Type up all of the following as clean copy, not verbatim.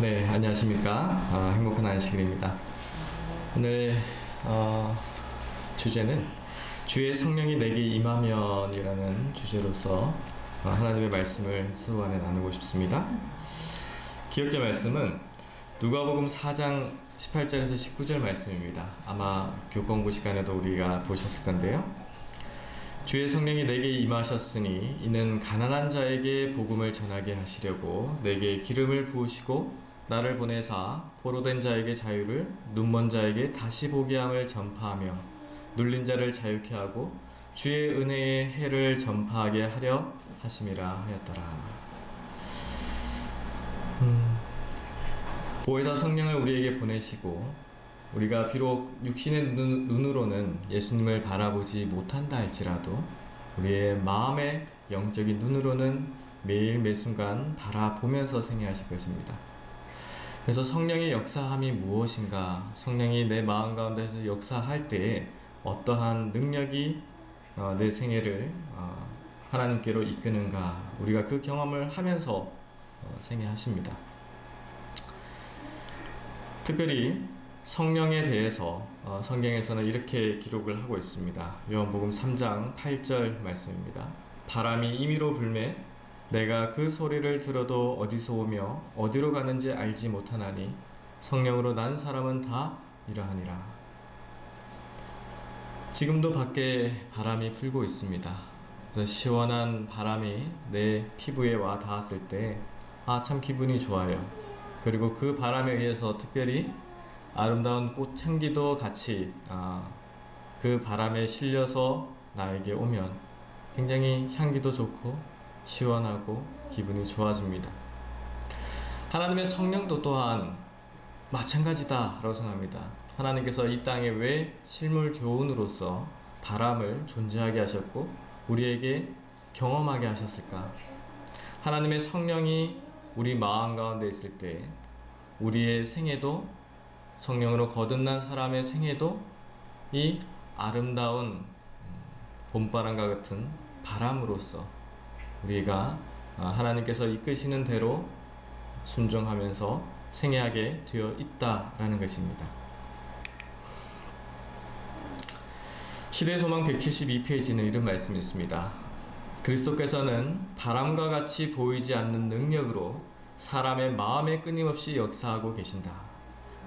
네, 안녕하십니까. 행복한 안식일입니다. 오늘 주제는 주의 성령이 내게 임하면 이라는 주제로서 하나님의 말씀을 서로 간에 나누고 싶습니다. 기억자 말씀은 누가복음 4장 18절에서 19절 말씀입니다. 아마 교권고 시간에도 우리가 보셨을 건데요. 주의 성령이 내게 임하셨으니 이는 가난한 자에게 복음을 전하게 하시려고 내게 기름을 부으시고 나를 보내사 포로된 자에게 자유를, 눈먼 자에게 다시 보게 함을 전파하며 눌린 자를 자유케 하고 주의 은혜의 해를 전파하게 하려 하심이라 하였더라. 보혜사 성령을 우리에게 보내시고 우리가 비록 육신의 눈으로는 예수님을 바라보지 못한다 할지라도 우리의 마음의 영적인 눈으로는 매일 매순간 바라보면서 생애하실 것입니다. 그래서 성령의 역사함이 무엇인가, 성령이 내 마음 가운데서 역사할 때에 어떠한 능력이 내 생애를 하나님께로 이끄는가, 우리가 그 경험을 하면서 생애하십니다. 특별히 성령에 대해서 성경에서는 이렇게 기록을 하고 있습니다. 요한복음 3장 8절 말씀입니다. 바람이 임의로 불매 내가 그 소리를 들어도 어디서 오며 어디로 가는지 알지 못하나니 성령으로 난 사람은 다 이러하니라. 지금도 밖에 바람이 불고 있습니다. 그래서 시원한 바람이 내 피부에 와 닿았을 때 참 기분이 좋아요. 그리고 그 바람에 의해서 특별히 아름다운 꽃향기도 같이 그 바람에 실려서 나에게 오면 굉장히 향기도 좋고 시원하고 기분이 좋아집니다. 하나님의 성령도 또한 마찬가지다 라고 생각합니다. 하나님께서 이 땅에 왜 실물 교훈으로서 바람을 존재하게 하셨고 우리에게 경험하게 하셨을까? 하나님의 성령이 우리 마음 가운데 있을 때 우리의 생애도, 성령으로 거듭난 사람의 생애도 이 아름다운 봄바람과 같은 바람으로서 우리가 하나님께서 이끄시는 대로 순종하면서 생애하게 되어 있다라는 것입니다. 시대소망 172페이지는 이런 말씀이 있습니다. 그리스도께서는 바람과 같이 보이지 않는 능력으로 사람의 마음에 끊임없이 역사하고 계신다.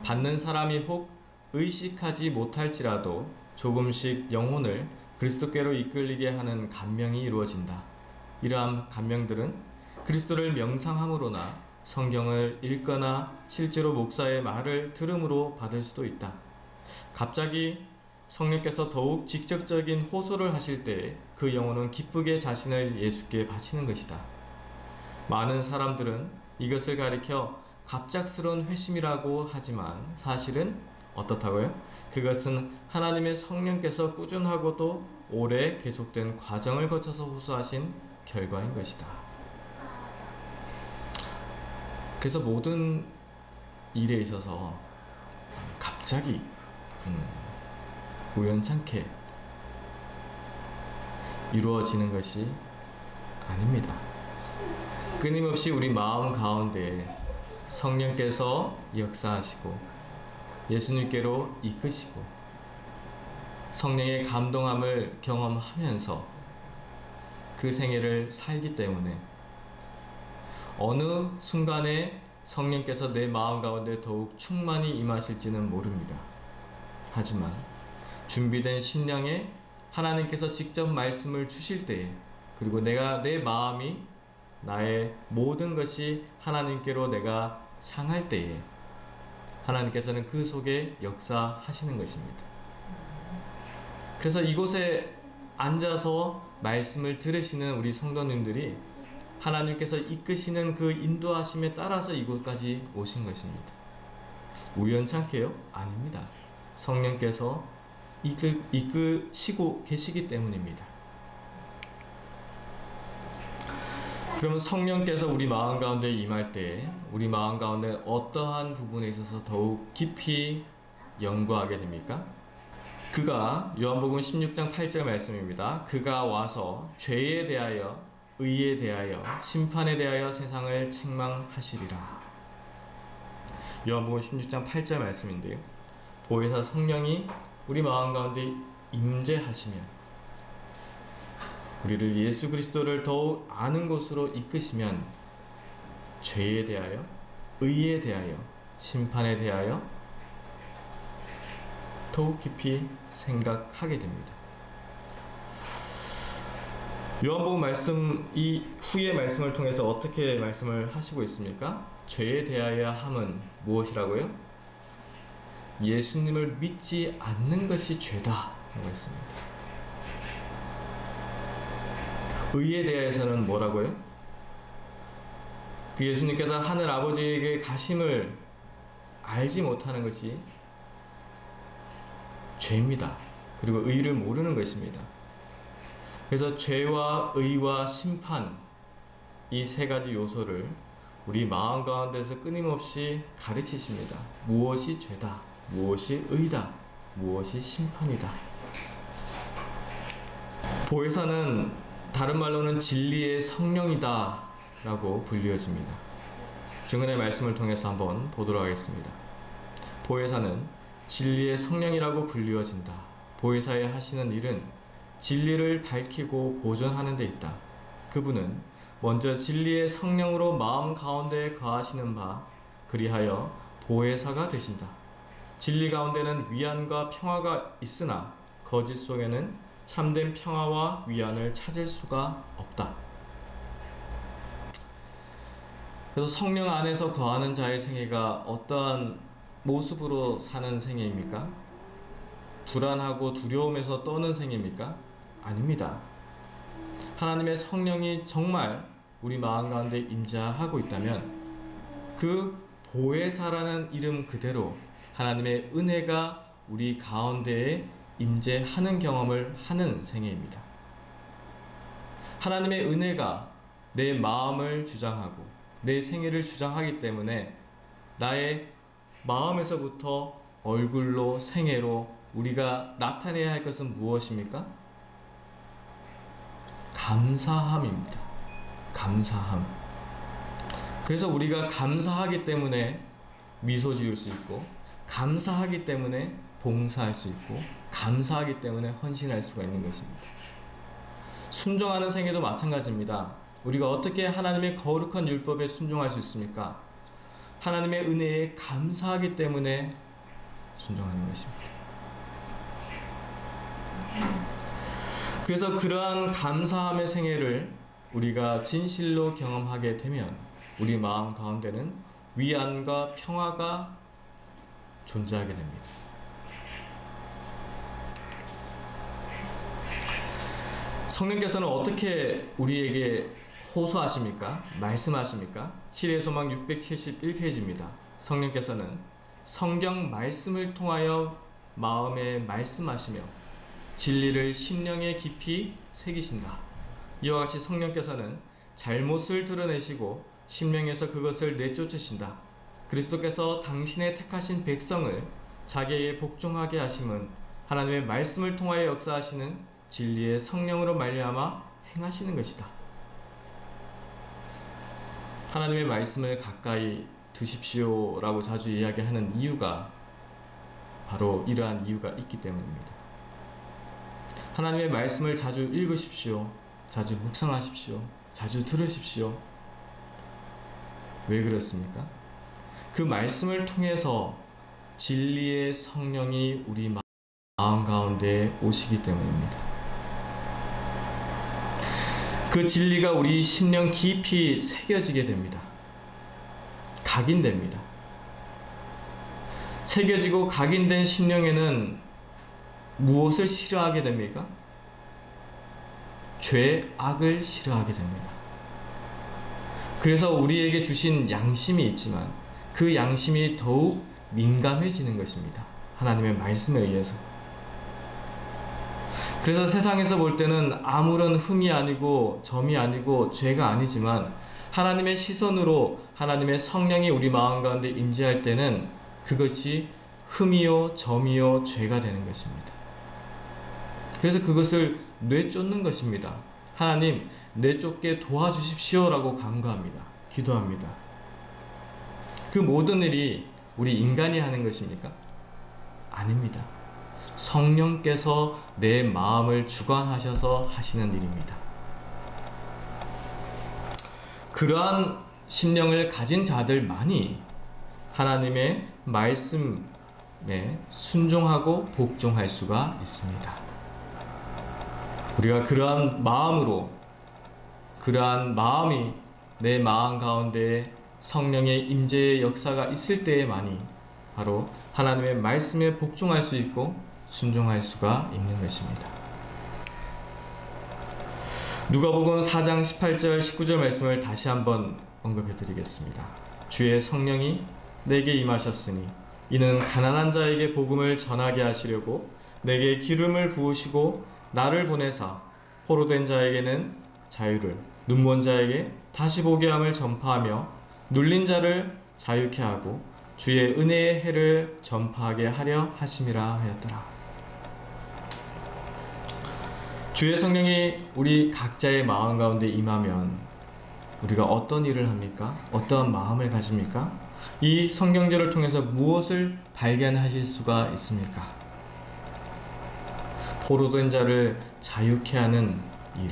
받는 사람이 혹 의식하지 못할지라도 조금씩 영혼을 그리스도께로 이끌리게 하는 감명이 이루어진다. 이러한 감명들은 그리스도를 명상함으로나 성경을 읽거나 실제로 목사의 말을 들음으로 받을 수도 있다. 갑자기 성령께서 더욱 직접적인 호소를 하실 때 그 영혼은 기쁘게 자신을 예수께 바치는 것이다. 많은 사람들은 이것을 가리켜 갑작스러운 회심이라고 하지만 사실은 어떻다고요? 그것은 하나님의 성령께서 꾸준하고도 오래 계속된 과정을 거쳐서 호소하신 결과인 것이다. 그래서 모든 일에 있어서 갑자기 우연찮게 이루어지는 것이 아닙니다. 끊임없이 우리 마음 가운데 성령께서 역사하시고 예수님께로 이끄시고 성령의 감동함을 경험하면서 그 생애를 살기 때문에 어느 순간에 성령께서 내 마음 가운데 더욱 충만히 임하실지는 모릅니다. 하지만 준비된 심령에 하나님께서 직접 말씀을 주실 때에, 그리고 내 마음이, 나의 모든 것이 하나님께로 내가 향할 때에 하나님께서는 그 속에 역사하시는 것입니다. 그래서 이곳에 앉아서 말씀을 들으시는 우리 성도님들이 하나님께서 이끄시는 그 인도하심에 따라서 이곳까지 오신 것입니다. 우연찮게요? 아닙니다. 성령께서 이끄시고 계시기 때문입니다. 그러면 성령께서 우리 마음 가운데 임할 때 우리 마음 가운데 어떠한 부분에 있어서 더욱 깊이 연구하게 됩니까? 그가, 요한복음 16장 8절 말씀입니다. 그가 와서 죄에 대하여, 의에 대하여, 심판에 대하여 세상을 책망하시리라. 요한복음 16장 8절 말씀인데요. 보혜사 성령이 우리 마음 가운데 임재하시면 우리를 예수 그리스도를 더욱 아는 곳으로 이끄시면 죄에 대하여, 의에 대하여, 심판에 대하여 더욱 깊이 생각하게 됩니다. 요한복음 말씀, 이 후의 말씀을 통해서 어떻게 말씀을 하시고 있습니까? 죄에 대하여 함은 무엇이라고요? 예수님을 믿지 않는 것이 죄다 라고 했습니다. 의에 대해서는 뭐라고요? 그 예수님께서 하늘 아버지에게 가심을 알지 못하는 것이 죄입니다. 그리고 의를 모르는 것입니다. 그래서 죄와 의와 심판, 이 세 가지 요소를 우리 마음 가운데서 끊임없이 가르치십니다. 무엇이 죄다, 무엇이 의다, 무엇이 심판이다. 보혜사는 다른 말로는 진리의 성령이다 라고 불리워집니다. 증언의 말씀을 통해서 한번 보도록 하겠습니다. 보혜사는 진리의 성령이라고 불리워진다. 보혜사의 하시는 일은 진리를 밝히고 보존하는 데 있다. 그분은 먼저 진리의 성령으로 마음 가운데 거하시는 바, 그리하여 보혜사가 되신다. 진리 가운데는 위안과 평화가 있으나 거짓 속에는 참된 평화와 위안을 찾을 수가 없다. 그래서 성령 안에서 거하는 자의 생애가 어떠한 모습으로 사는 생애입니까? 불안하고 두려움에서 떠는 생애입니까? 아닙니다. 하나님의 성령이 정말 우리 마음 가운데 임재하고 있다면 그 보혜사라는 이름 그대로 하나님의 은혜가 우리 가운데에 임재하는 경험을 하는 생애입니다. 하나님의 은혜가 내 마음을 주장하고 내 생애를 주장하기 때문에 나의 마음에서부터 얼굴로, 생애로 우리가 나타내야 할 것은 무엇입니까? 감사함입니다. 감사함. 그래서 우리가 감사하기 때문에 미소 지을 수 있고, 감사하기 때문에 봉사할 수 있고, 감사하기 때문에 헌신할 수가 있는 것입니다. 순종하는 생애도 마찬가지입니다. 우리가 어떻게 하나님의 거룩한 율법에 순종할 수 있습니까? 하나님의 은혜에 감사하기 때문에 순종하는 것입니다. 그래서 그러한 감사함의 생애를 우리가 진실로 경험하게 되면 우리 마음 가운데는 위안과 평화가 존재하게 됩니다. 성령께서는 어떻게 우리에게 호소하십니까? 말씀하십니까? 시대의 소망 671페이지입니다. 성령께서는 성경 말씀을 통하여 마음에 말씀하시며 진리를 심령에 깊이 새기신다. 이와 같이 성령께서는 잘못을 드러내시고 심령에서 그것을 내쫓으신다. 그리스도께서 당신의 택하신 백성을 자기에게 복종하게 하심은 하나님의 말씀을 통하여 역사하시는 진리의 성령으로 말미암아 행하시는 것이다. 하나님의 말씀을 가까이 두십시오라고 자주 이야기하는 이유가 바로 이러한 이유가 있기 때문입니다. 하나님의 말씀을 자주 읽으십시오. 자주 묵상하십시오. 자주 들으십시오. 왜 그렇습니까? 그 말씀을 통해서 진리의 성령이 우리 마음 가운데 오시기 때문입니다. 그 진리가 우리 심령 깊이 새겨지게 됩니다. 각인됩니다. 새겨지고 각인된 심령에는 무엇을 싫어하게 됩니까? 죄, 악을 싫어하게 됩니다. 그래서 우리에게 주신 양심이 있지만 그 양심이 더욱 민감해지는 것입니다. 하나님의 말씀에 의해서. 그래서 세상에서 볼 때는 아무런 흠이 아니고 점이 아니고 죄가 아니지만 하나님의 시선으로 하나님의 성령이 우리 마음 가운데 임재할 때는 그것이 흠이요 점이요 죄가 되는 것입니다. 그래서 그것을 내쫓는 것입니다. 하나님, 내쫓게 도와주십시오 라고 간구합니다. 기도합니다. 그 모든 일이 우리 인간이 하는 것입니까? 아닙니다. 성령께서 내 마음을 주관하셔서 하시는 일입니다. 그러한 심령을 가진 자들만이 하나님의 말씀에 순종하고 복종할 수가 있습니다. 우리가 그러한 마음이 내 마음 가운데 성령의 임재의 역사가 있을 때에만이 바로 하나님의 말씀에 복종할 수 있고 순종할 수가 있는 것입니다. 누가복음 4장 18절 19절 말씀을 다시 한번 언급해 드리겠습니다. 주의 성령이 내게 임하셨으니 이는 가난한 자에게 복음을 전하게 하시려고 내게 기름을 부으시고 나를 보내사 포로된 자에게는 자유를, 눈먼 자에게 다시 보게 함을 전파하며 눌린 자를 자유케 하고 주의 은혜의 해를 전파하게 하려 하심이라 하였더라. 주의 성령이 우리 각자의 마음 가운데 임하면 우리가 어떤 일을 합니까? 어떤 마음을 가집니까? 이 성경절을 통해서 무엇을 발견하실 수가 있습니까? 포로된 자를 자유케 하는 일,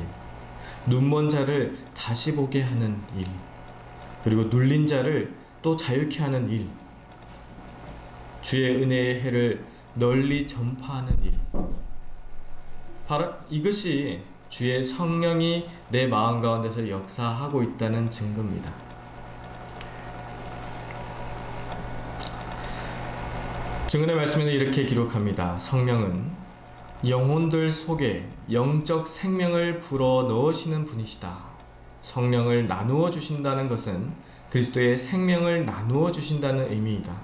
눈먼 자를 다시 보게 하는 일, 그리고 눌린 자를 또 자유케 하는 일, 주의 은혜의 해를 널리 전파하는 일, 바로 이것이 주의 성령이 내 마음 가운데서 역사하고 있다는 증거입니다. 증언의 말씀에는 이렇게 기록합니다. 성령은 영혼들 속에 영적 생명을 불어 넣으시는 분이시다. 성령을 나누어 주신다는 것은 그리스도의 생명을 나누어 주신다는 의미이다.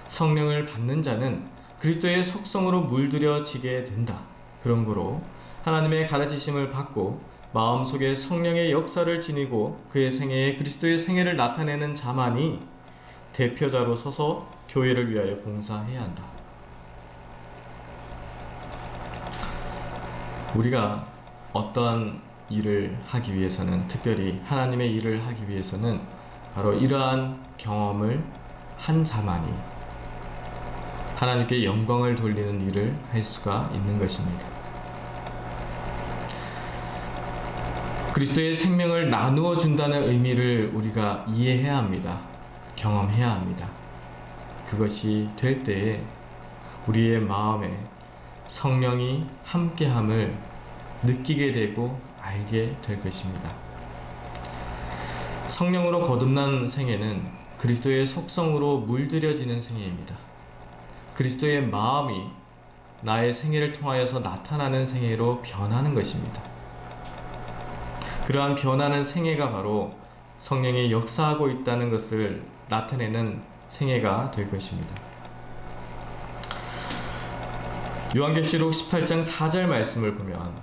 성령을 받는 자는 그리스도의 속성으로 물들여지게 된다. 그런 거로 하나님의 가르치심을 받고 마음속에 성령의 역사를 지니고 그의 생애에 그리스도의 생애를 나타내는 자만이 대표자로 서서 교회를 위하여 봉사해야 한다. 우리가 어떠한 일을 하기 위해서는, 특별히 하나님의 일을 하기 위해서는 바로 이러한 경험을 한 자만이 하나님께 영광을 돌리는 일을 할 수가 있는 것입니다. 그리스도의 생명을 나누어 준다는 의미를 우리가 이해해야 합니다. 경험해야 합니다. 그것이 될 때에 우리의 마음에 성령이 함께함을 느끼게 되고 알게 될 것입니다. 성령으로 거듭난 생애는 그리스도의 속성으로 물들여지는 생애입니다. 그리스도의 마음이 나의 생애를 통하여서 나타나는 생애로 변하는 것입니다. 그러한 변하는 생애가 바로 성령이 역사하고 있다는 것을 나타내는 생애가 될 것입니다. 요한계시록 18장 4절 말씀을 보면,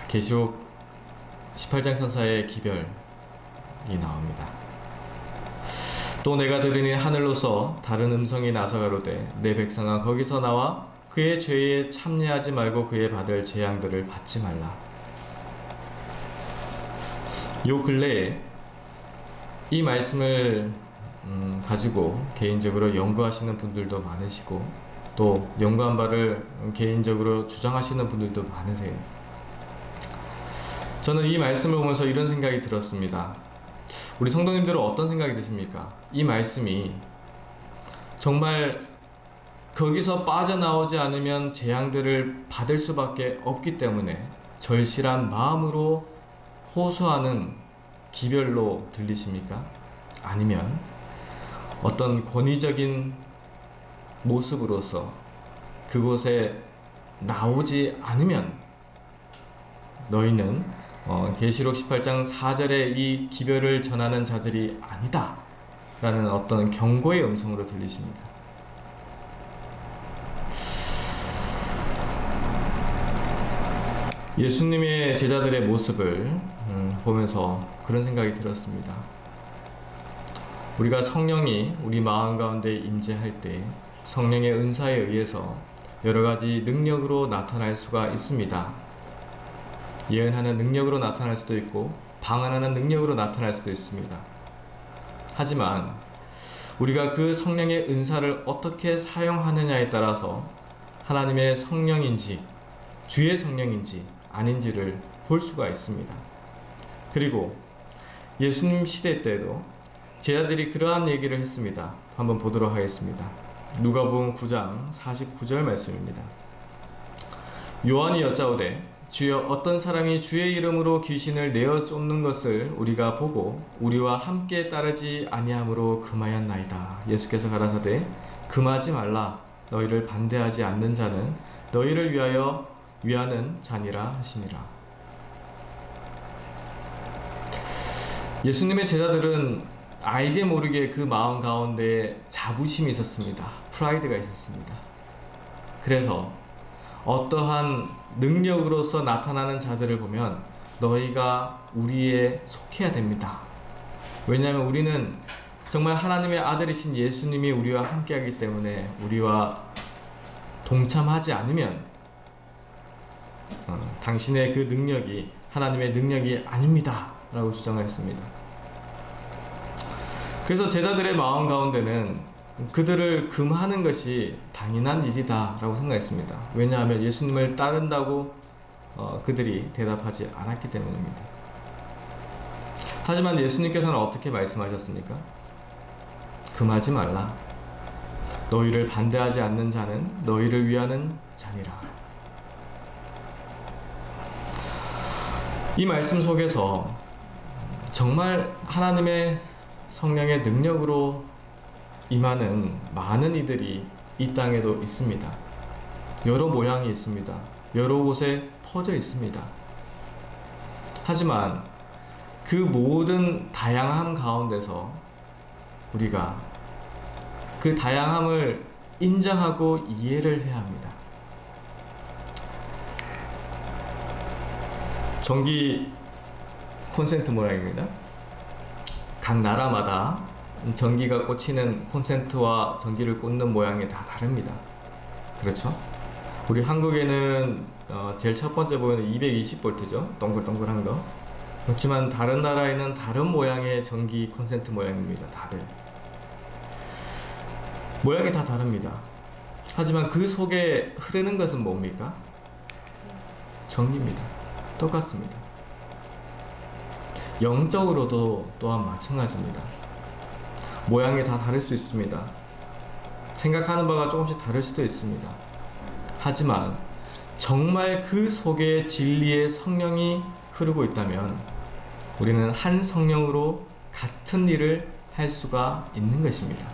계시록 18장 천사의 기별이 나옵니다. 또 내가 들으니 하늘로서 다른 음성이 나서 가로되 내 백성아 거기서 나와 그의 죄에 참여하지 말고 그의 받을 재앙들을 받지 말라. 요 근래에 이 말씀을 가지고 개인적으로 연구하시는 분들도 많으시고 또 연구한 바를 개인적으로 주장하시는 분들도 많으세요. 저는 이 말씀을 보면서 이런 생각이 들었습니다. 우리 성도님들은 어떤 생각이 드십니까? 이 말씀이 정말 거기서 빠져나오지 않으면 재앙들을 받을 수밖에 없기 때문에 절실한 마음으로 호소하는 기별로 들리십니까? 아니면 어떤 권위적인 모습으로서 그곳에 나오지 않으면 너희는 계시록 18장 4절의 이 기별을 전하는 자들이 아니다 라는 어떤 경고의 음성으로 들리십니다. 예수님의 제자들의 모습을 보면서 그런 생각이 들었습니다. 우리가 성령이 우리 마음 가운데 임재할 때 성령의 은사에 의해서 여러 가지 능력으로 나타날 수가 있습니다. 예언하는 능력으로 나타날 수도 있고 방언하는 능력으로 나타날 수도 있습니다. 하지만 우리가 그 성령의 은사를 어떻게 사용하느냐에 따라서 하나님의 성령인지 주의 성령인지 아닌지를 볼 수가 있습니다. 그리고 예수님 시대 때도 제자들이 그러한 얘기를 했습니다. 한번 보도록 하겠습니다. 누가복음 9장 49절 말씀입니다. 요한이 여짜오되 주여 어떤 사람이 주의 이름으로 귀신을 내어 쫓는 것을 우리가 보고 우리와 함께 따르지 아니함으로 금하였나이다. 예수께서 가라사대 금하지 말라. 너희를 반대하지 않는 자는 너희를 위하는 자니라 하시니라. 예수님의 제자들은 알게 모르게 그 마음 가운데 자부심이 있었습니다. 프라이드가 있었습니다. 그래서 어떠한 능력으로서 나타나는 자들을 보면 너희가 우리에 속해야 됩니다. 왜냐하면 우리는 정말 하나님의 아들이신 예수님이 우리와 함께하기 때문에 우리와 동참하지 않으면 당신의 그 능력이 하나님의 능력이 아닙니다 라고 주장을 했습니다. 그래서 제자들의 마음 가운데는 그들을 금하는 것이 당연한 일이다 라고 생각했습니다. 왜냐하면 예수님을 따른다고 그들이 대답하지 않았기 때문입니다. 하지만 예수님께서는 어떻게 말씀하셨습니까? 금하지 말라. 너희를 반대하지 않는 자는 너희를 위하는 자니라. 이 말씀 속에서 정말 하나님의 성령의 능력으로 임하는 많은 이들이 이 땅에도 있습니다. 여러 모양이 있습니다. 여러 곳에 퍼져 있습니다. 하지만 그 모든 다양함 가운데서 우리가 그 다양함을 인정하고 이해를 해야 합니다. 전기 콘센트 모양입니다. 각 나라마다 전기가 꽂히는 콘센트와 전기를 꽂는 모양이 다 다릅니다. 그렇죠? 우리 한국에는 제일 첫 번째 보면 220V죠. 동글동글한 거. 그렇지만 다른 나라에는 다른 모양의 전기 콘센트 모양입니다. 다들. 모양이 다 다릅니다. 하지만 그 속에 흐르는 것은 뭡니까? 전기입니다. 똑같습니다. 영적으로도 또한 마찬가지입니다. 모양이 다 다를 수 있습니다. 생각하는 바가 조금씩 다를 수도 있습니다. 하지만 정말 그 속에 진리의 성령이 흐르고 있다면 우리는 한 성령으로 같은 일을 할 수가 있는 것입니다.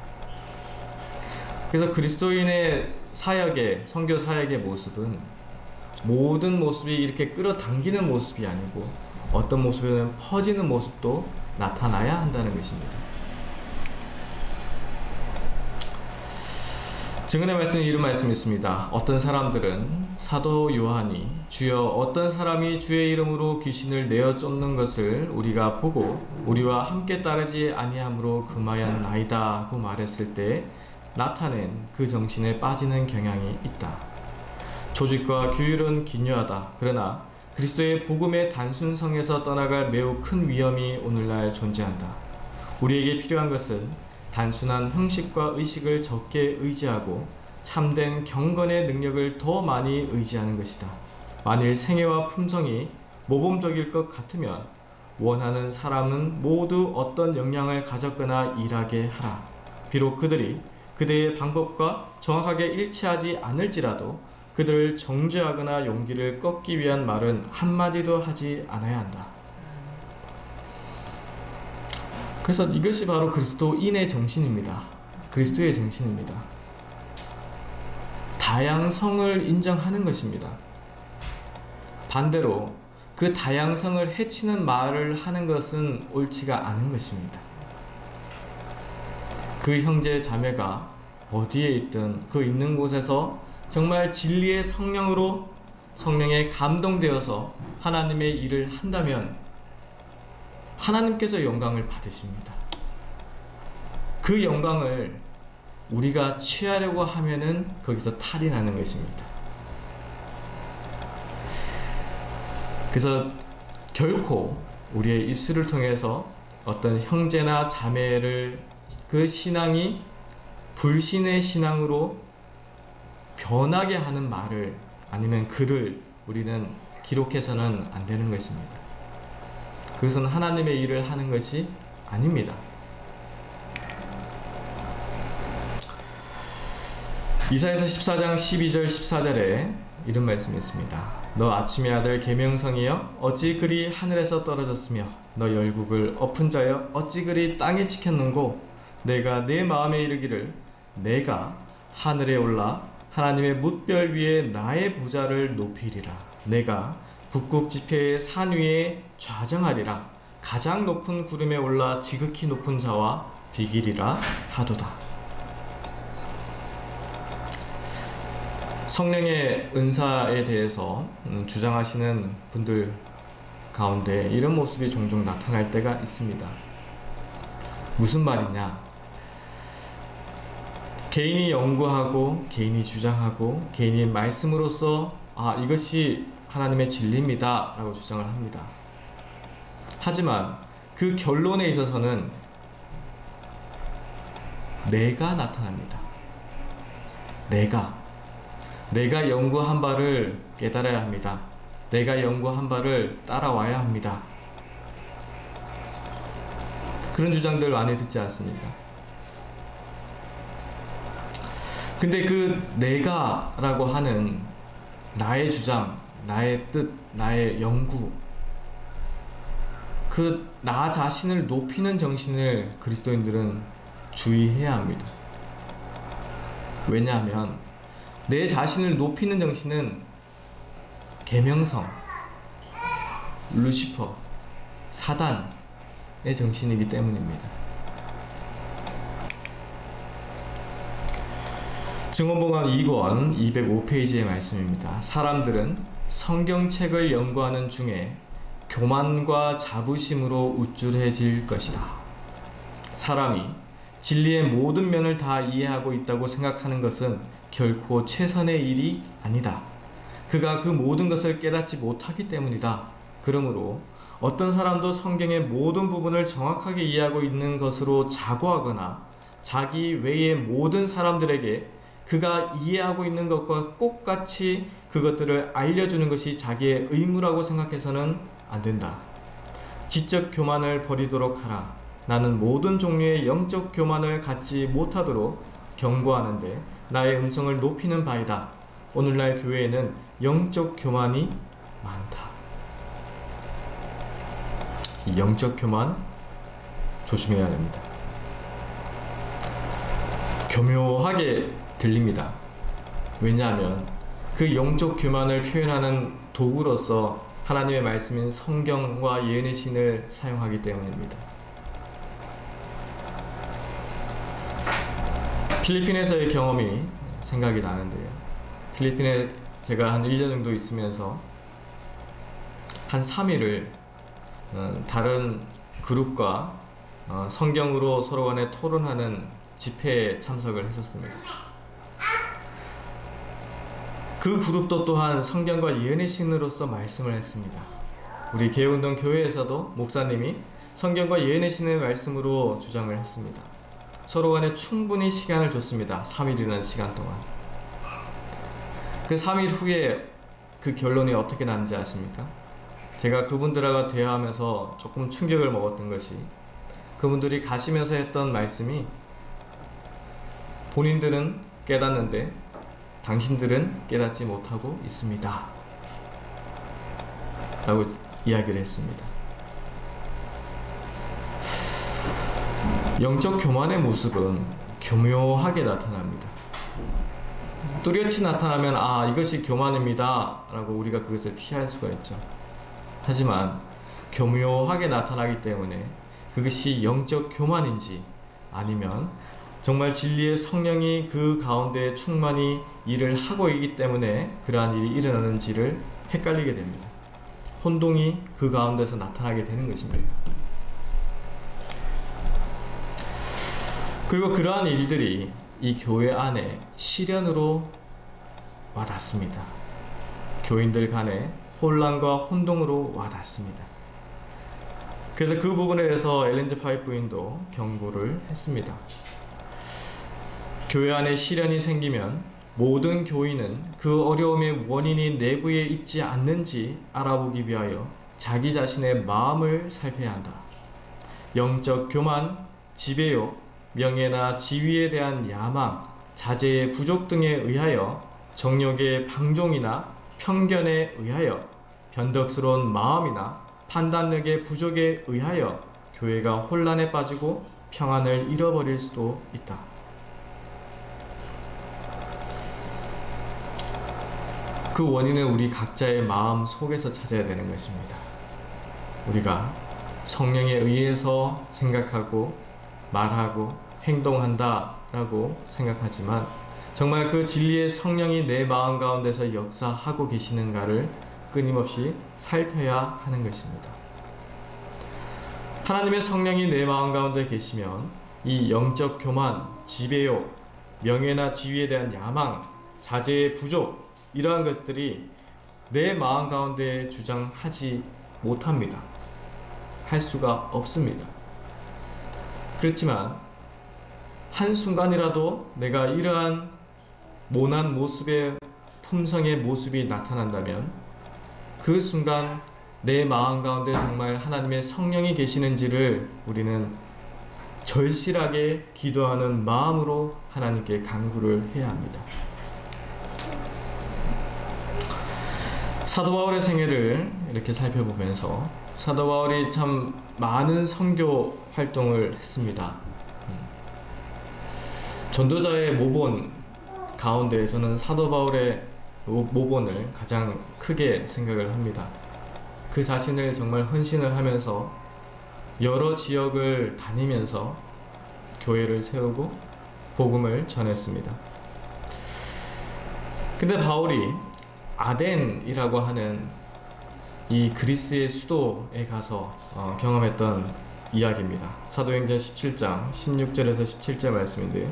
그래서 그리스도인의 사역의, 선교 사역의 모습은 모든 모습이 이렇게 끌어당기는 모습이 아니고 어떤 모습에는 퍼지는 모습도 나타나야 한다는 것입니다. 증언의 말씀에 이런 말씀이 있습니다. 어떤 사람들은 사도 요한이 주여 어떤 사람이 주의 이름으로 귀신을 내어 쫓는 것을 우리가 보고 우리와 함께 따르지 아니함으로 금하였나이다 하고 말했을 때 나타낸 그 정신에 빠지는 경향이 있다. 조직과 규율은 기묘하다. 그러나 그리스도의 복음의 단순성에서 떠나갈 매우 큰 위험이 오늘날 존재한다. 우리에게 필요한 것은 단순한 형식과 의식을 적게 의지하고 참된 경건의 능력을 더 많이 의지하는 것이다. 만일 생애와 품성이 모범적일 것 같으면 원하는 사람은 모두 어떤 역량을 가졌거나 일하게 하라. 비록 그들이 그대의 방법과 정확하게 일치하지 않을지라도 그들을 정죄하거나 용기를 꺾기 위한 말은 한마디도 하지 않아야 한다. 그래서 이것이 바로 그리스도인의 정신입니다. 그리스도의 정신입니다. 다양성을 인정하는 것입니다. 반대로 그 다양성을 해치는 말을 하는 것은 옳지가 않은 것입니다. 그 형제 자매가 어디에 있든 그 있는 곳에서 정말 진리의 성령으로 성령에 감동되어서 하나님의 일을 한다면 하나님께서 영광을 받으십니다. 그 영광을 우리가 취하려고 하면은 거기서 탈이 나는 것입니다. 그래서 결코 우리의 입술을 통해서 어떤 형제나 자매를 그 신앙이 불신의 신앙으로 변하게 하는 말을 아니면 글을 우리는 기록해서는 안 되는 것입니다. 그것은 하나님의 일을 하는 것이 아닙니다. 이사야서 14장 12절 14절에 이런 말씀이 있습니다. 너 아침의 아들 계명성이여 어찌 그리 하늘에서 떨어졌으며 너 열국을 엎은 자여 어찌 그리 땅에 지켰는고 내가 내 마음에 이르기를 내가 하늘에 올라 하나님의 뭇별 위에 나의 보좌를 높이리라. 내가 북극 지폐의 산 위에 좌정하리라. 가장 높은 구름에 올라 지극히 높은 자와 비기리라 하도다. 성령의 은사에 대해서 주장하시는 분들 가운데 이런 모습이 종종 나타날 때가 있습니다. 무슨 말이냐? 개인이 연구하고 개인이 주장하고 개인이 말씀으로써 이것이 하나님의 진리입니다 라고 주장을 합니다. 하지만 그 결론에 있어서는 내가 나타납니다. 내가 연구한 바를 깨달아야 합니다. 내가 연구한 바를 따라와야 합니다. 그런 주장들 많이 듣지 않습니까? 근데 그 내가라고 하는 나의 주장, 나의 뜻, 나의 연구, 그 나 자신을 높이는 정신을 그리스도인들은 주의해야 합니다. 왜냐하면 내 자신을 높이는 정신은 계명성, 루시퍼, 사단의 정신이기 때문입니다. 증언복음 2권 205페이지의 말씀입니다. 사람들은 성경책을 연구하는 중에 교만과 자부심으로 우쭐해질 것이다. 사람이 진리의 모든 면을 다 이해하고 있다고 생각하는 것은 결코 최선의 일이 아니다. 그가 그 모든 것을 깨닫지 못하기 때문이다. 그러므로 어떤 사람도 성경의 모든 부분을 정확하게 이해하고 있는 것으로 자부하거나 자기 외의 모든 사람들에게 그가 이해하고 있는 것과 똑같이 그것들을 알려주는 것이 자기의 의무라고 생각해서는 안 된다. 지적 교만을 버리도록 하라. 나는 모든 종류의 영적 교만을 갖지 못하도록 경고하는데 나의 음성을 높이는 바이다. 오늘날 교회에는 영적 교만이 많다. 이 영적 교만 조심해야 됩니다. 교묘하게 들립니다. 왜냐하면 그 영적 교만을 표현하는 도구로서 하나님의 말씀인 성경과 예언의 신을 사용하기 때문입니다. 필리핀에서의 경험이 생각이 나는데요. 필리핀에 제가 한 1년 정도 있으면서 한 3일을 다른 그룹과 성경으로 서로 간에 토론하는 집회에 참석을 했었습니다. 그 그룹도 또한 성경과 예언의 신으로서 말씀을 했습니다. 우리 개운동 교회에서도 목사님이 성경과 예언의 신의 말씀으로 주장을 했습니다. 서로 간에 충분히 시간을 줬습니다. 3일이라는 시간 동안. 그 3일 후에 그 결론이 어떻게 났는지 아십니까? 제가 그분들과 대화하면서 조금 충격을 먹었던 것이 그분들이 가시면서 했던 말씀이 본인들은 깨닫는데 당신들은 깨닫지 못하고 있습니다 라고 이야기를 했습니다. 영적 교만의 모습은 교묘하게 나타납니다. 뚜렷이 나타나면 이것이 교만입니다 라고 우리가 그것을 피할 수가 있죠. 하지만 교묘하게 나타나기 때문에 그것이 영적 교만인지 아니면 정말 진리의 성령이 그 가운데 충만히 일을 하고 있기 때문에 그러한 일이 일어나는지를 헷갈리게 됩니다. 혼동이 그 가운데서 나타나게 되는 것입니다. 그리고 그러한 일들이 이 교회 안에 시련으로 와닿습니다. 교인들 간에 혼란과 혼동으로 와닿습니다. 그래서 그 부분에 대해서 엘렌 G. 화이트 부인도 경고를 했습니다. 교회 안에 시련이 생기면 모든 교인은 그 어려움의 원인이 내부에 있지 않는지 알아보기 위하여 자기 자신의 마음을 살펴야 한다. 영적 교만, 지배욕, 명예나 지위에 대한 야망, 자제의 부족 등에 의하여 정욕의 방종이나 편견에 의하여 변덕스러운 마음이나 판단력의 부족에 의하여 교회가 혼란에 빠지고 평안을 잃어버릴 수도 있다. 그 원인은 우리 각자의 마음 속에서 찾아야 되는 것입니다. 우리가 성령에 의해서 생각하고 말하고 행동한다라고 생각하지만 정말 그 진리의 성령이 내 마음 가운데서 역사하고 계시는가를 끊임없이 살펴야 하는 것입니다. 하나님의 성령이 내 마음 가운데 계시면 이 영적 교만, 지배욕, 명예나 지위에 대한 야망, 자제의 부족, 이러한 것들이 내 마음 가운데 주장하지 못합니다. 할 수가 없습니다. 그렇지만 한순간이라도 내가 이러한 모난 모습의 품성의 모습이 나타난다면 그 순간 내 마음 가운데 정말 하나님의 성령이 계시는지를 우리는 절실하게 기도하는 마음으로 하나님께 간구를 해야 합니다. 사도 바울의 생애를 이렇게 살펴보면서 사도 바울이 참 많은 선교 활동을 했습니다. 전도자의 모본 가운데에서는 사도 바울의 모본을 가장 크게 생각을 합니다. 그 자신을 정말 헌신을 하면서 여러 지역을 다니면서 교회를 세우고 복음을 전했습니다. 근데 바울이 아덴이라고 하는 이 그리스의 수도에 가서 경험했던 이야기입니다. 사도행전 17장 16절에서 17절 말씀인데요.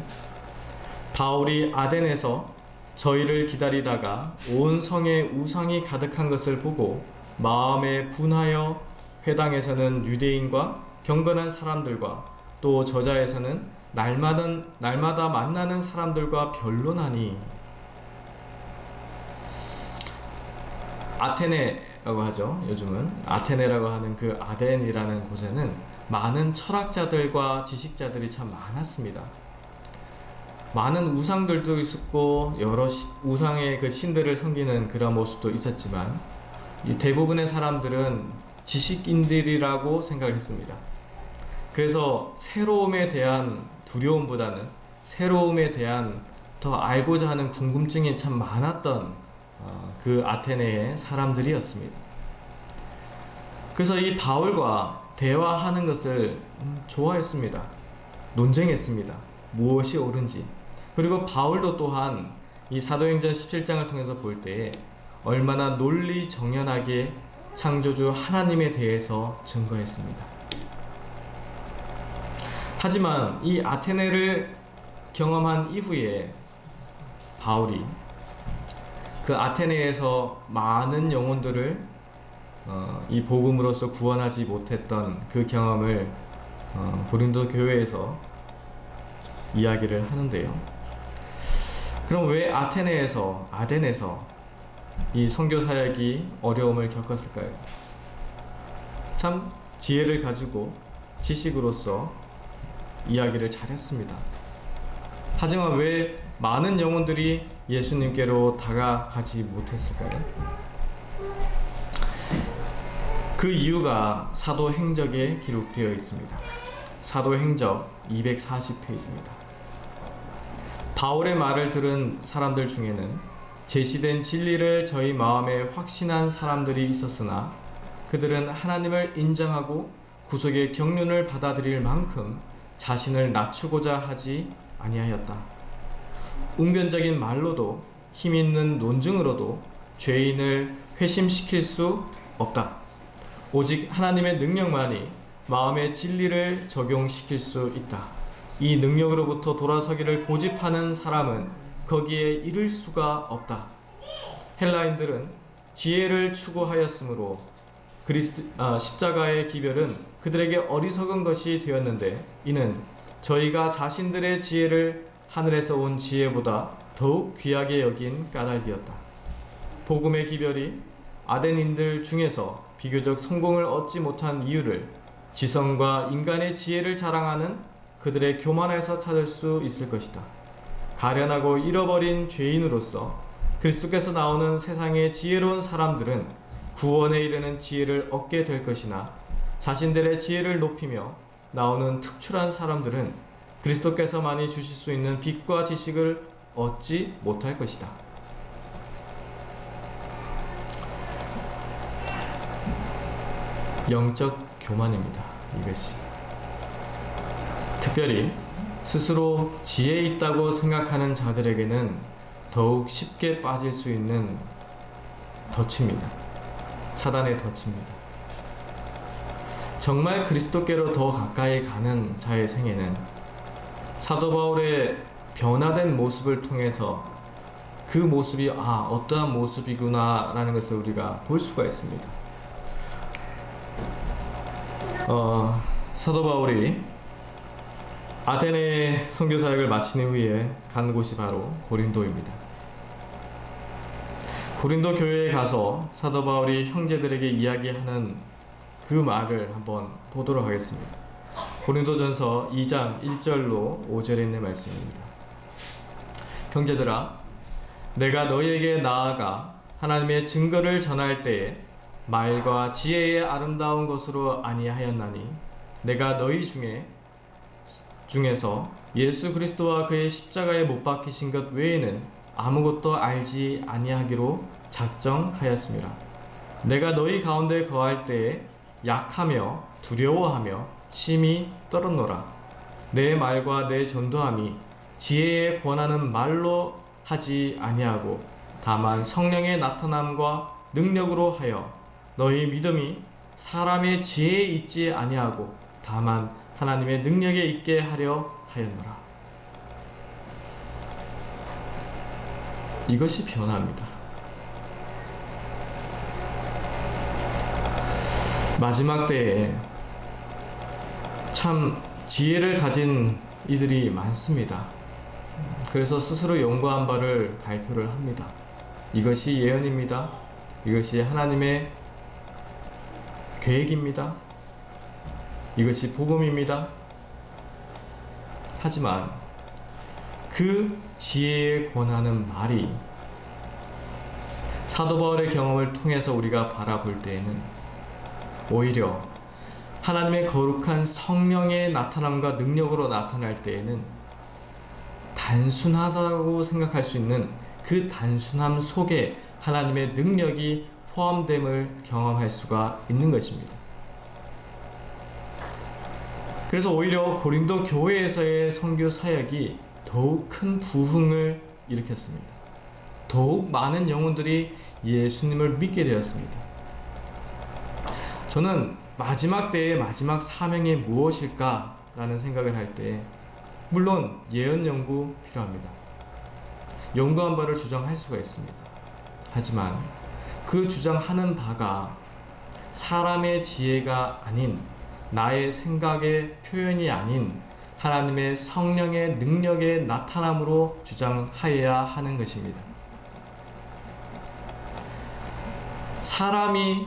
바울이 아덴에서 저희를 기다리다가 온 성에 우상이 가득한 것을 보고 마음에 분하여 회당에서는 유대인과 경건한 사람들과 또 저자에서는 날마다 만나는 사람들과 변론하니, 아테네라고 하죠. 요즘은 아테네라고 하는 그 아덴이라는 곳에는 많은 철학자들과 지식자들이 참 많았습니다. 많은 우상들도 있었고 여러 우상의 그 신들을 섬기는 그런 모습도 있었지만 이 대부분의 사람들은 지식인들이라고 생각을 했습니다. 그래서 새로움에 대한 두려움보다는 새로움에 대한 더 알고자 하는 궁금증이 참 많았던 그 아테네의 사람들이었습니다. 그래서 이 바울과 대화하는 것을 좋아했습니다. 논쟁했습니다. 무엇이 옳은지. 그리고 바울도 또한 이 사도행전 17장을 통해서 볼 때에 얼마나 논리정연하게 창조주 하나님에 대해서 증거했습니다. 하지만 이 아테네를 경험한 이후에 바울이 그 아테네에서 많은 영혼들을 이 복음으로서 구원하지 못했던 그 경험을 고린도 교회에서 이야기를 하는데요. 그럼 왜 아테네에서, 아덴에서 이 선교 사역이 어려움을 겪었을까요? 참 지혜를 가지고 지식으로서 이야기를 잘했습니다. 하지만 왜 많은 영혼들이 예수님께로 다가가지 못했을까요? 그 이유가 사도행적에 기록되어 있습니다. 사도행적 240페이지입니다. 바울의 말을 들은 사람들 중에는 제시된 진리를 저희 마음에 확신한 사람들이 있었으나 그들은 하나님을 인정하고 구속의 경륜을 받아들일 만큼 자신을 낮추고자 하지 아니하였다. 웅변적인 말로도 힘있는 논증으로도 죄인을 회심시킬 수 없다. 오직 하나님의 능력만이 마음의 진리를 적용시킬 수 있다. 이 능력으로부터 돌아서기를 고집하는 사람은 거기에 이를 수가 없다. 헬라인들은 지혜를 추구하였으므로 십자가의 기별은 그들에게 어리석은 것이 되었는데 이는 저희가 자신들의 지혜를 하늘에서 온 지혜보다 더욱 귀하게 여긴 까닭이었다. 복음의 기별이 아덴인들 중에서 비교적 성공을 얻지 못한 이유를 지성과 인간의 지혜를 자랑하는 그들의 교만에서 찾을 수 있을 것이다. 가련하고 잃어버린 죄인으로서 그리스도께서 나오는 세상의 지혜로운 사람들은 구원에 이르는 지혜를 얻게 될 것이나 자신들의 지혜를 높이며 나오는 특출한 사람들은 그리스도께서만이 주실 수 있는 빛과 지식을 얻지 못할 것이다. 영적 교만입니다. 이것이 특별히 스스로 지혜 있다고 생각하는 자들에게는 더욱 쉽게 빠질 수 있는 덫입니다. 사단의 덫입니다. 정말 그리스도께로 더 가까이 가는 자의 생애는 사도 바울의 변화된 모습을 통해서 그 모습이 어떠한 모습이구나 라는 것을 우리가 볼 수가 있습니다. 사도 바울이 아테네 선교 사역을 마친 후에 간 곳이 바로 고린도입니다. 고린도 교회에 가서 사도 바울이 형제들에게 이야기하는 그 말을 한번 보도록 하겠습니다. 고린도전서 2장 1절로 5절에 있는 말씀입니다. 형제들아, 내가 너희에게 나아가 하나님의 증거를 전할 때에 말과 지혜의 아름다운 것으로 아니하였나니 내가 너희 중에서 예수 그리스도와 그의 십자가에 못 박히신 것 외에는 아무것도 알지 아니하기로 작정하였습니다. 내가 너희 가운데 거할 때에 약하며 두려워하며 심히 떨었노라. 내 말과 내 전도함이 지혜에 권하는 말로 하지 아니하고 다만 성령의 나타남과 능력으로 하여 너희 믿음이 사람의 지혜에 있지 아니하고 다만 하나님의 능력에 있게 하려 하였노라. 이것이 변화입니다. 마지막 때에 참 지혜를 가진 이들이 많습니다. 그래서 스스로 연구한 바를 발표를 합니다. 이것이 예언입니다. 이것이 하나님의 계획입니다. 이것이 복음입니다. 하지만 그 지혜에 권하는 말이 사도 바울의 경험을 통해서 우리가 바라볼 때에는 오히려 하나님의 거룩한 성령의 나타남과 능력으로 나타날 때에는 단순하다고 생각할 수 있는 그 단순함 속에 하나님의 능력이 포함됨을 경험할 수가 있는 것입니다. 그래서 오히려 고린도 교회에서의 선교 사역이 더욱 큰 부흥을 일으켰습니다. 더욱 많은 영혼들이 예수님을 믿게 되었습니다. 저는 마지막 때의 마지막 사명이 무엇일까 라는 생각을 할 때 물론 예언 연구 필요합니다. 연구한 바를 주장할 수가 있습니다. 하지만 그 주장하는 바가 사람의 지혜가 아닌 나의 생각의 표현이 아닌 하나님의 성령의 능력의 나타남으로 주장하여야 하는 것입니다. 사람이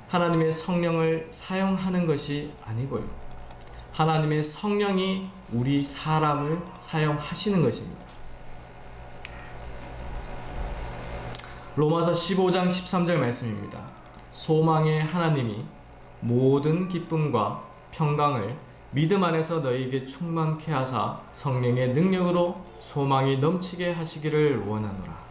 하나님의 성령을 사용하는 것이 아니고요. 하나님의 성령이 우리 사람을 사용하시는 것입니다. 로마서 15장 13절 말씀입니다. 소망의 하나님이 모든 기쁨과 평강을 믿음 안에서 너희에게 충만케 하사 성령의 능력으로 소망이 넘치게 하시기를 원하노라.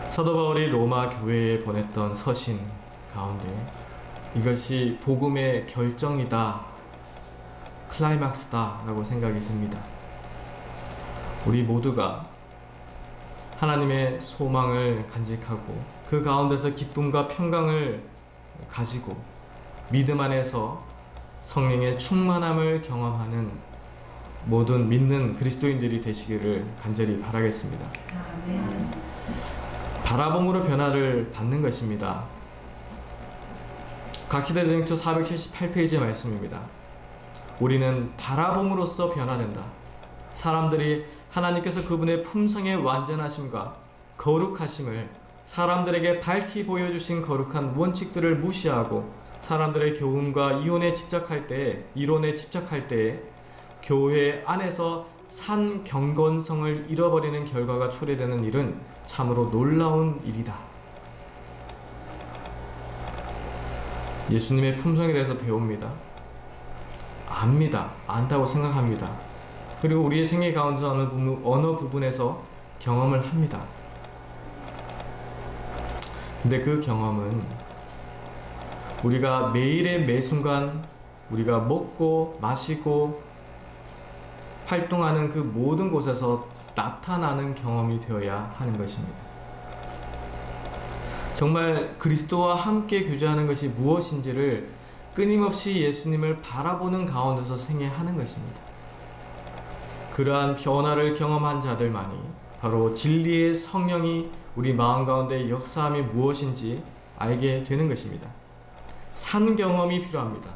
사도 바울이 로마 교회에 보냈던 서신 가운데 이것이 복음의 결정이다, 클라이막스다 라고 생각이 듭니다. 우리 모두가 하나님의 소망을 간직하고 그 가운데서 기쁨과 평강을 가지고 믿음 안에서 성령의 충만함을 경험하는 모든 믿는 그리스도인들이 되시기를 간절히 바라겠습니다. 바라봄으로 변화를 받는 것입니다. 각시대 대행투 478페이지의 말씀입니다. 우리는 바라봄으로써 변화된다. 사람들이 하나님께서 그분의 품성의 완전하심과 거룩하심을 사람들에게 밝히 보여주신 거룩한 원칙들을 무시하고 사람들의 교훈과 이론에 집착할 때에 교회 안에서 산 경건성을 잃어버리는 결과가 초래되는 일은 참으로 놀라운 일이다. 예수님의 품성에 대해서 배웁니다. 압니다. 안다고 생각합니다. 그리고 우리의 생애 가운데서 어느 부분에서 경험을 합니다. 근데 그 경험은 우리가 매일의 매순간 우리가 먹고 마시고 활동하는 그 모든 곳에서 나타나는 경험이 되어야 하는 것입니다. 정말 그리스도와 함께 교제하는 것이 무엇인지를 끊임없이 예수님을 바라보는 가운데서 생애하는 것입니다. 그러한 변화를 경험한 자들만이 바로 진리의 성령이 우리 마음 가운데 역사함이 무엇인지 알게 되는 것입니다. 산 경험이 필요합니다.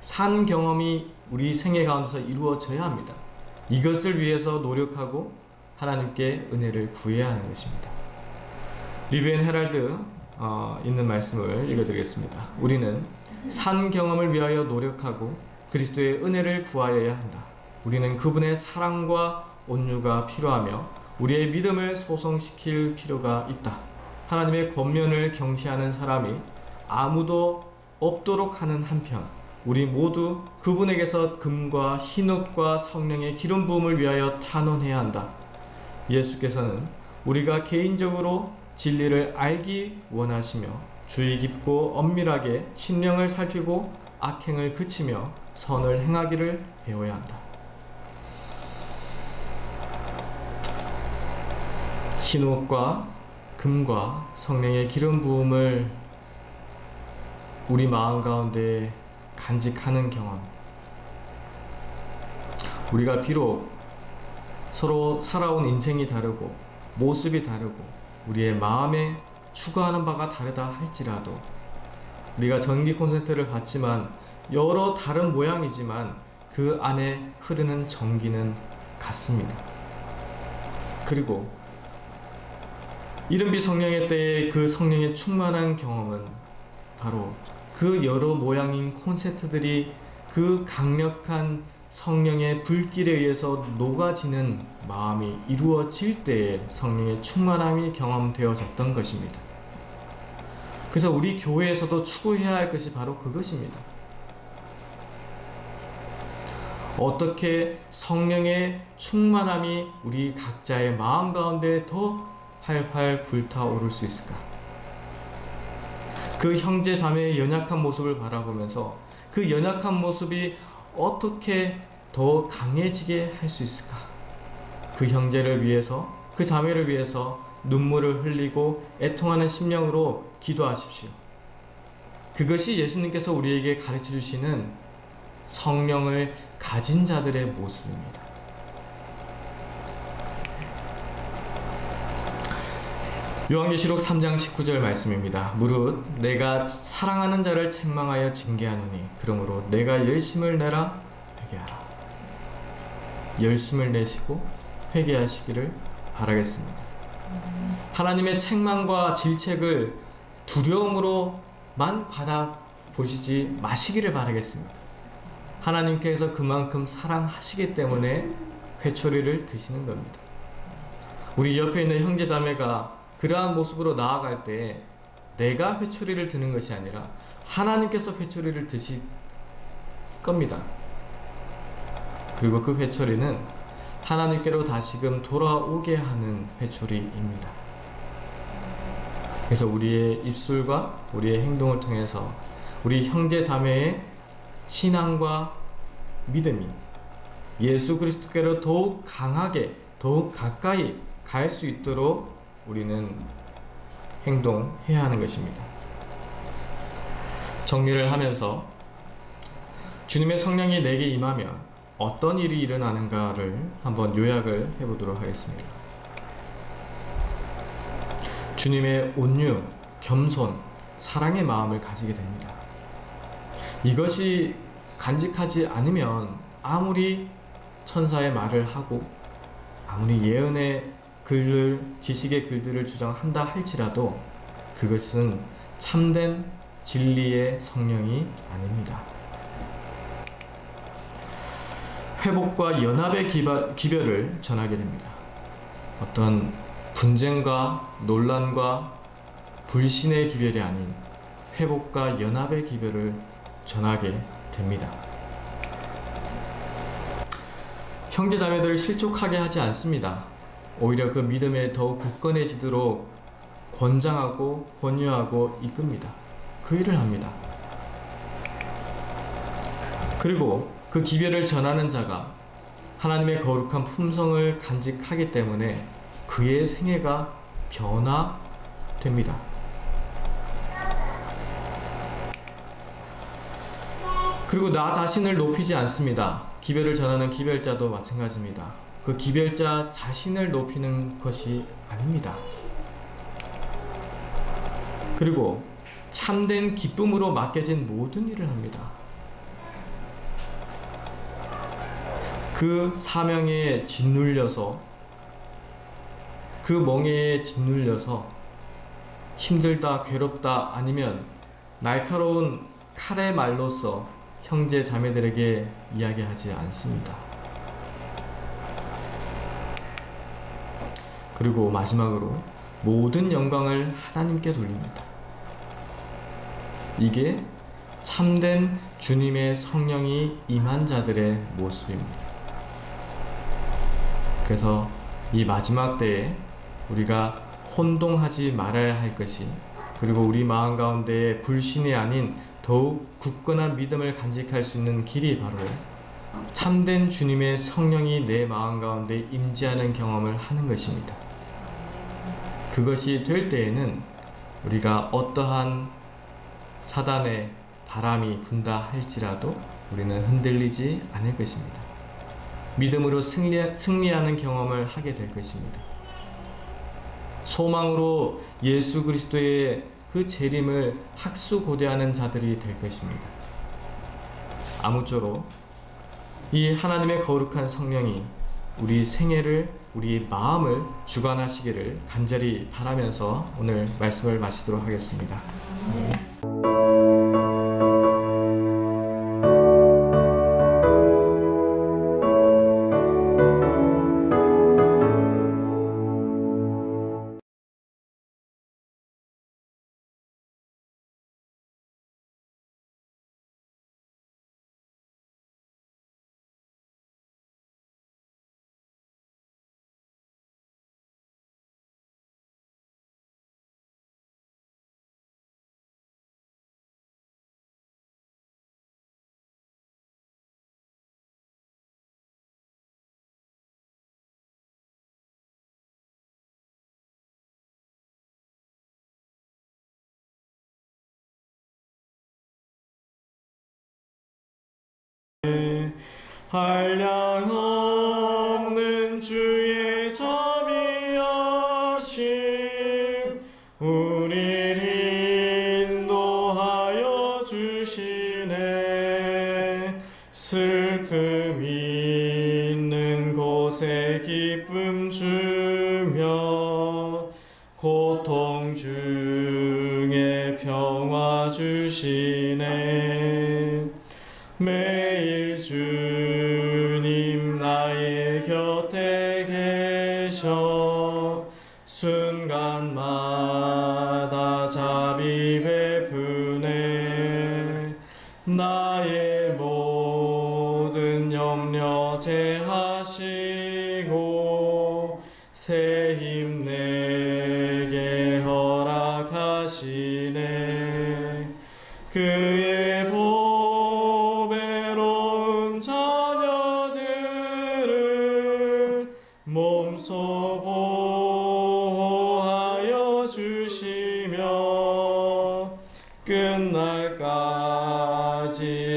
산 경험이 우리 생애 가운데서 이루어져야 합니다. 이것을 위해서 노력하고 하나님께 은혜를 구해야 하는 것입니다. 리뷰 앤 헤럴드 있는 말씀을 읽어드리겠습니다. 우리는 산 경험을 위하여 노력하고 그리스도의 은혜를 구하여야 한다. 우리는 그분의 사랑과 온유가 필요하며 우리의 믿음을 소성시킬 필요가 있다. 하나님의 권면을 경시하는 사람이 아무도 없도록 하는 한편 우리 모두 그분에게서 금과 흰옷과 성령의 기름 부음을 위하여 탄원해야 한다. 예수께서는 우리가 개인적으로 진리를 알기 원하시며 주의 깊고 엄밀하게 심령을 살피고 악행을 그치며 선을 행하기를 배워야 한다. 흰옷과 금과 성령의 기름 부음을 우리 마음 가운데 간직하는 경험. 우리가 비록 서로 살아온 인생이 다르고 모습이 다르고 우리의 마음에 추구하는 바가 다르다 할지라도 우리가 전기 콘센트를 받지만 여러 다른 모양이지만 그 안에 흐르는 전기는 같습니다. 그리고 이른비 성령의 때에 그 성령의 충만한 경험은 바로 그 여러 모양인 콘센트들이 그 강력한 성령의 불길에 의해서 녹아지는 마음이 이루어질 때에 성령의 충만함이 경험되어졌던 것입니다. 그래서 우리 교회에서도 추구해야 할 것이 바로 그것입니다. 어떻게 성령의 충만함이 우리 각자의 마음 가운데 더 활활 불타오를 수 있을까? 그 형제 자매의 연약한 모습을 바라보면서 그 연약한 모습이 어떻게 더 강해지게 할 수 있을까? 그 형제를 위해서, 그 자매를 위해서 눈물을 흘리고 애통하는 심령으로 기도하십시오. 그것이 예수님께서 우리에게 가르쳐 주시는 성령을 가진 자들의 모습입니다. 요한계시록 3장 19절 말씀입니다. 무릇 내가 사랑하는 자를 책망하여 징계하노니 그러므로 내가 열심을 내라 회개하라. 열심을 내시고 회개하시기를 바라겠습니다. 하나님의 책망과 질책을 두려움으로만 받아보시지 마시기를 바라겠습니다. 하나님께서 그만큼 사랑하시기 때문에 회초리를 드시는 겁니다. 우리 옆에 있는 형제자매가 그러한 모습으로 나아갈 때 내가 회초리를 드는 것이 아니라 하나님께서 회초리를 드실 겁니다. 그리고 그 회초리는 하나님께로 다시금 돌아오게 하는 회초리입니다. 그래서 우리의 입술과 우리의 행동을 통해서 우리 형제 자매의 신앙과 믿음이 예수 그리스도께로 더욱 강하게 더욱 가까이 갈 수 있도록 우리는 행동해야 하는 것입니다. 정리를 하면서 주님의 성령이 내게 임하면 어떤 일이 일어나는가를 한번 요약을 해보도록 하겠습니다. 주님의 온유, 겸손, 사랑의 마음을 가지게 됩니다. 이것이 간직하지 않으면 아무리 천사의 말을 하고 아무리 예언의 글을, 지식의 글들을 주장한다 할지라도 그것은 참된 진리의 성령이 아닙니다. 회복과 연합의 기별을 전하게 됩니다. 어떤 분쟁과 논란과 불신의 기별이 아닌 회복과 연합의 기별을 전하게 됩니다. 형제자매들을 실족하게 하지 않습니다. 오히려 그 믿음에 더욱 굳건해지도록 권장하고 권유하고 이끕니다. 그 일을 합니다. 그리고 그 기별을 전하는 자가 하나님의 거룩한 품성을 간직하기 때문에 그의 생애가 변화됩니다. 그리고 나 자신을 높이지 않습니다. 기별을 전하는 기별자도 마찬가지입니다. 그 기별자 자신을 높이는 것이 아닙니다. 그리고 참된 기쁨으로 맡겨진 모든 일을 합니다. 그 사명에 짓눌려서, 그 멍에에 짓눌려서 힘들다, 괴롭다, 아니면 날카로운 칼의 말로써 형제 자매들에게 이야기하지 않습니다. 그리고 마지막으로 모든 영광을 하나님께 돌립니다. 이게 참된 주님의 성령이 임한 자들의 모습입니다. 그래서 이 마지막 때에 우리가 혼동하지 말아야 할 것이, 그리고 우리 마음 가운데에 불신이 아닌 더욱 굳건한 믿음을 간직할 수 있는 길이 바로 참된 주님의 성령이 내 마음 가운데 임재하는 경험을 하는 것입니다. 그것이 될 때에는 우리가 어떠한 사단의 바람이 분다 할지라도 우리는 흔들리지 않을 것입니다. 믿음으로 승리하는 경험을 하게 될 것입니다. 소망으로 예수 그리스도의 그 재림을 학수고대하는 자들이 될 것입니다. 아무쪼록 이 하나님의 거룩한 성령이 우리 생애를, 우리 마음을 주관하시기를 간절히 바라면서 오늘 말씀을 마치도록 하겠습니다. 한량없는 주의 자비하심 우리를 인도하여 주시네. 슬픔 있는 곳에 기쁨 주며 고통 중에 평화 주시네. 매일 주님 나의 곁에 계셔 순간마다 자비 베푸네. 나의 모든 염려 제하시고 새 힘 내게 허락하시네. 그의 보배로운 자녀들을 몸소 보호하여 주시며 끝날까지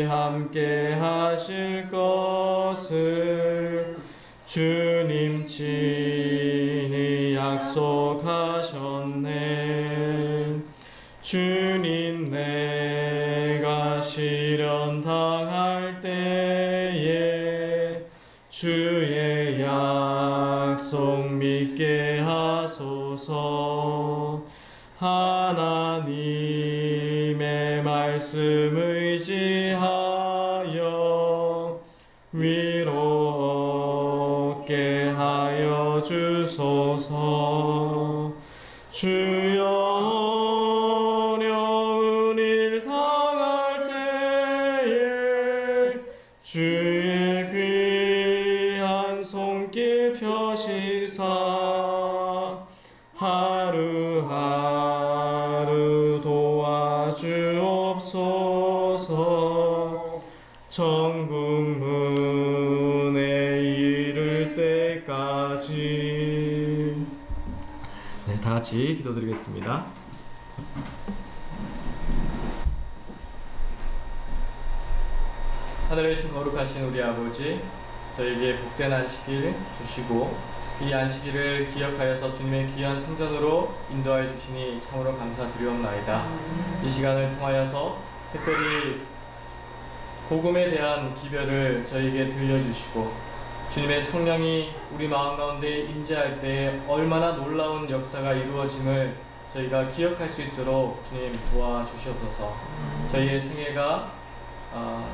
함께 하실 것을 주님 친히 약속하셨네. 시련 당할 때에 주의 약속 믿게 하소서. 하나님의 말씀 의지하여 위로 얻게 하여 주소서. 주여 어려운 일 당할 때에 주의 귀한 손길 펴시사 하루하루 도와주옵소서. 천국 문에 이를 때까지. 네, 다 같이 기도드리겠습니다. 하늘에 계신 거룩하신 우리 아버지, 저에게 복된 안식일 주시고 이 안식일을 기억하여서 주님의 귀한 성전으로 인도하여 주시니 참으로 감사드리옵나이다. 이 시간을 통하여서 특별히 복음에 대한 기별을 저에게 들려주시고 주님의 성령이 우리 마음 가운데 임재할 때 얼마나 놀라운 역사가 이루어짐을 저희가 기억할 수 있도록 주님 도와주시옵소서. 저희의 생애가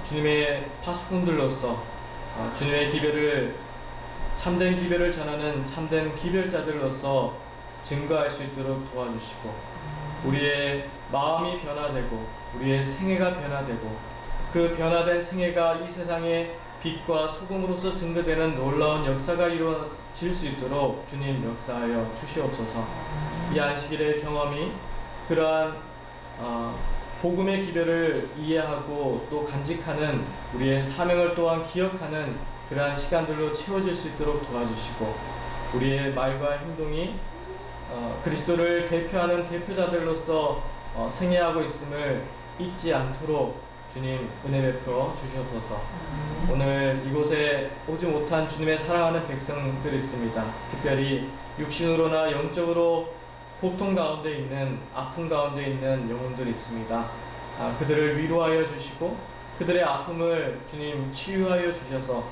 주님의 파수꾼들로서 주님의 기별을, 참된 기별을 전하는 참된 기별자들로서 증거할 수 있도록 도와주시고 우리의 마음이 변화되고 우리의 생애가 변화되고 그 변화된 생애가 이 세상에 빛과 소금으로서 증거되는 놀라운 역사가 이루어질 수 있도록 주님 역사하여 주시옵소서. 이 안식일의 경험이 그러한 복음의 기별을 이해하고 또 간직하는 우리의 사명을 또한 기억하는 그러한 시간들로 채워질 수 있도록 도와주시고 우리의 말과 행동이 그리스도를 대표하는 대표자들로서 생애하고 있음을 잊지 않도록 주님 은혜 베풀어 주시옵소서. 오늘 이곳에 오지 못한 주님의 사랑하는 백성들이 있습니다. 특별히 육신으로나 영적으로 고통 가운데 있는, 아픔 가운데 있는 영혼들이 있습니다. 그들을 위로하여 주시고 그들의 아픔을 주님 치유하여 주셔서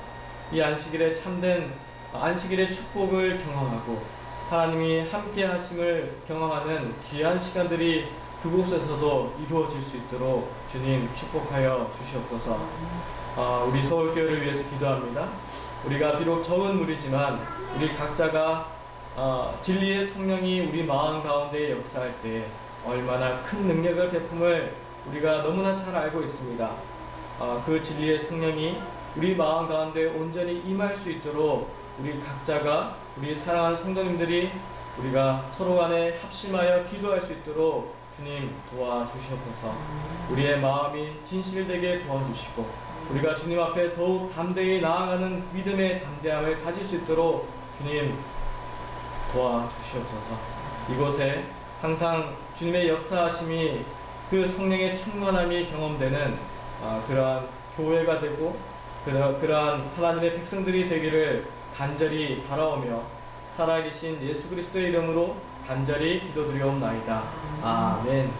이 안식일의 참된 안식일의 축복을 경험하고 하나님이 함께 하심을 경험하는 귀한 시간들이 그곳에서도 이루어질 수 있도록 주님 축복하여 주시옵소서. 우리 서울교회를 위해서 기도합니다. 우리가 비록 적은 무리지만 우리 각자가 진리의 성령이 우리 마음 가운데 역사할 때 얼마나 큰 능력을 베품을 우리가 너무나 잘 알고 있습니다. 그 진리의 성령이 우리 마음 가운데 온전히 임할 수 있도록 우리 각자가, 우리 사랑하는 성도님들이 우리가 서로 간에 합심하여 기도할 수 있도록 주님 도와주시옵소서. 우리의 마음이 진실되게 도와주시고 우리가 주님 앞에 더욱 담대히 나아가는 믿음의 담대함을 가질 수 있도록 주님 도와주시옵소서. 이곳에 항상 주님의 역사하심이 그 성령의 충만함이 경험되는 그러한 교회가 되고 그러한 하나님의 백성들이 되기를 간절히 바라오며 살아계신 예수 그리스도의 이름으로 간절히 기도드리옵나이다. 아멘.